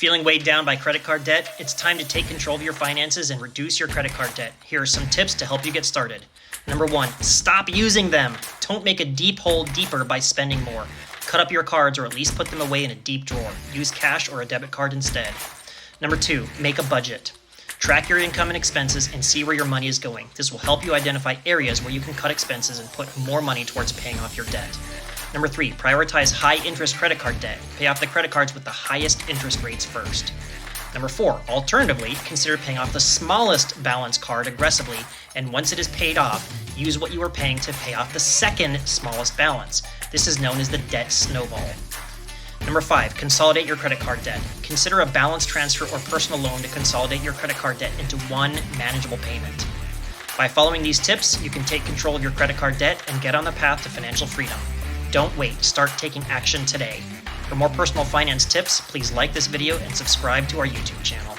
Feeling weighed down by credit card debt? It's time to take control of your finances and reduce your credit card debt. Here are some tips to help you get started. Number 1, stop using them. Don't make a deep hole deeper by spending more. Cut up your cards or at least put them away in a deep drawer. Use cash or a debit card instead. Number 2, make a budget. Track your income and expenses and see where your money is going. This will help you identify areas where you can cut expenses and put more money towards paying off your debt. Number 3, prioritize high-interest credit card debt. Pay off the credit cards with the highest interest rates first. Number 4, alternatively, consider paying off the smallest balance card aggressively, and once it is paid off, use what you are paying to pay off the second smallest balance. This is known as the debt snowball. Number 5, consolidate your credit card debt. Consider a balance transfer or personal loan to consolidate your credit card debt into one manageable payment. By following these tips, you can take control of your credit card debt and get on the path to financial freedom. Don't wait, start taking action today. For more personal finance tips, please like this video and subscribe to our YouTube channel.